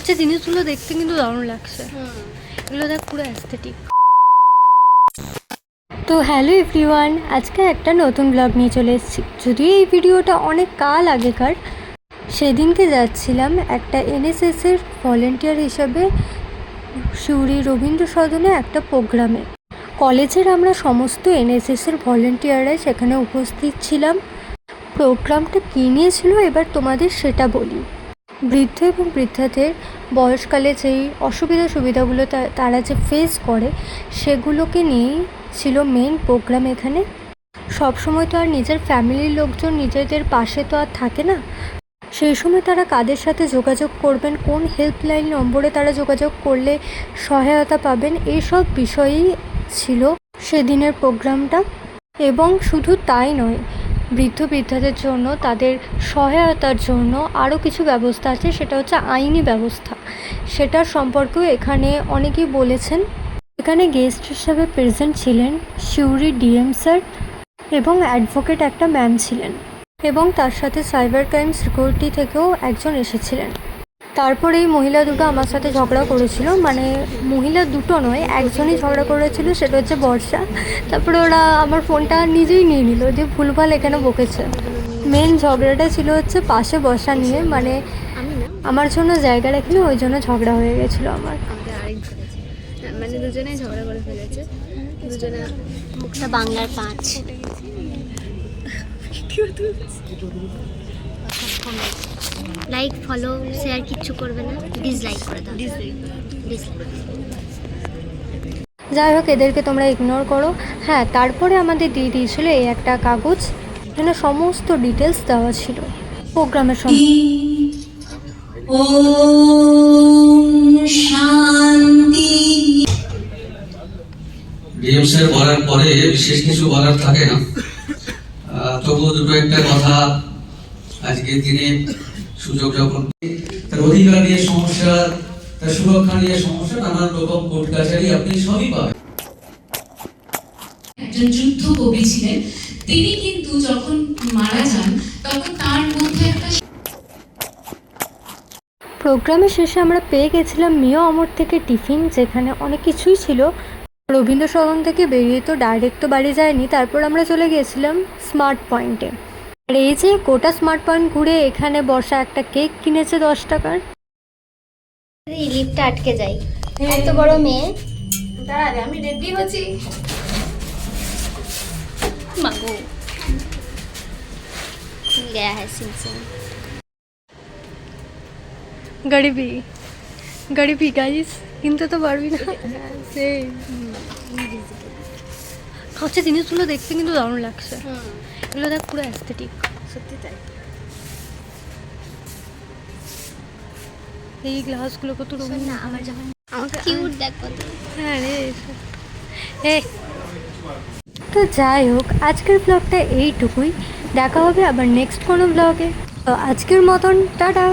হচ্ছে জিনিসগুলো দেখতে কিন্তু দারুণ লাগছে। এগুলো দেখ পুরো অ্যাস্থেটিক। তো হ্যালো এভরিওয়ান, আজকে একটা নতুন ব্লগ নিয়ে চলে এসেছি। যদিও এই ভিডিওটা অনেক কাল আগেকার। সেদিনকে যাচ্ছিলাম একটা এনএসএসের ভলেন্টিয়ার হিসাবে সিউড়ি রবীন্দ্র সদনে একটা প্রোগ্রামে। কলেজের আমরা সমস্ত এনএসএসের ভলেন্টিয়াররাই সেখানে উপস্থিত ছিলাম। প্রোগ্রামটা কী নিয়েছিল এবার তোমাদের সেটা বলি। বৃদ্ধ এবং বৃদ্ধাদের বয়সকালে যেই সুবিধাগুলো তারা যে ফেস করে সেগুলোকে নিয়েই ছিল মেন প্রোগ্রাম। এখানে সবসময় তো আর নিজের ফ্যামিলির লোকজন নিজেদের পাশে তো আর থাকে না। সেই সময় তারা কাদের সাথে যোগাযোগ করবেন, কোন হেল্পলাইন নম্বরে তারা যোগাযোগ করলে সহায়তা পাবেন, এইসব বিষয়েই ছিল সেদিনের প্রোগ্রামটা। এবং শুধু তাই নয়, বৃদ্ধদের জন্য তাদের সহায়তার জন্য আরও কিছু ব্যবস্থা আছে, সেটা হচ্ছে আইনি ব্যবস্থা। সেটার সম্পর্কেও এখানে অনেকেই বলেছেন। এখানে গেস্ট হিসাবে প্রেজেন্ট ছিলেন সিউড়ি ডিএম স্যার এবং অ্যাডভোকেট একটা ম্যাম ছিলেন, এবং তার সাথে সাইবার ক্রাইম সিকিউরিটি থেকেও একজন এসেছিলেন। তারপর এই মহিলা দুটো আমার সাথে ঝগড়া করেছিল, মানে মহিলা দুটো নয়, একজনই ঝগড়া করেছিল, সেটা হচ্ছে বর্ষা। তারপরে ওরা আমার ফোনটা নিজেই নিয়ে নিল, যে ভুলভাল এখানে বকেছে। মেন ঝগড়াটা ছিল হচ্ছে পাশে বসা নিয়ে, মানে আমার জন্য জায়গা রাখিনি, ওই জন্য ঝগড়া হয়ে গেছিলো আমার। মানে দুজনেই ঝগড়া করে ফেলেছে, দুজনে মুখটা বাংলার 5। লাইক ফলো শেয়ার কিচ্ছু করবে না, ডিসলাইক করে দাও। যাই হোক, এদেরকে তোমরা ইগনোর করো। হ্যাঁ, তারপরে আমাদের দিয়ে দিয়েছিল এই একটা কাগজ, এখানে সমস্ত ডিটেলস দেওয়া ছিল প্রোগ্রামের সময়। ডিএমসের বলার পরে বিশেষ কিছু বলার থাকে না, তবুও দুটো একটা কথা। আজকের দিনে সুযোগ যখন তার অধিকার নিয়ে সমস্যা, তার সুরক্ষা নিয়ে সমস্যা, নানান রকম কোর্ট কাছারি আপনি সবই পাবেন। একজন যুদ্ধ কবি ছিলেন, তিনি কিন্তু যখন মারা যান তখন তার মধ্যে একটা প্রোগ্রামের শেষে আমরা পেয়ে গেছিলাম মিয়া অমর থেকে টিফিন, যেখানে অনেক কিছুই ছিল। রবীন্দ্র সদন থেকে বেরিয়ে তো ডাইরেক্ট তো বাড়ি যায়নি, তারপর আমরা চলে গিয়েছিলাম স্মার্ট পয়েন্টে। আর এই যে গোটা স্মার্ট পয়েন্ট ঘুরে এখানে বসা একটা কেক কিনেছে 10 টাকার। এই লিফটটা আটকে যাই, এত বড় মেয়ে। দাঁড়ালে আমি রেডি হচ্ছি। মাগো গয়া হ্যাঁ সিনসিন গরিবি গাইস, কিনতে তো পারবি না। সেই হচ্ছে জিনিসগুলো দেখতে কিন্তু দারুণ লাগছে। এগুলো দেখ পুরো অ্যাস্থেটিক, সত্যি তাই। এই গ্লাসগুলো কত রঙিন না আমার যখন আমাকে কিউট দেখ কত। হ্যাঁ রে। তো যাই হোক, আজকের ব্লগটা এইটুকুই। দেখা হবে আবার নেক্সট কোনো ব্লগে। তো আজকের মতন টাটা।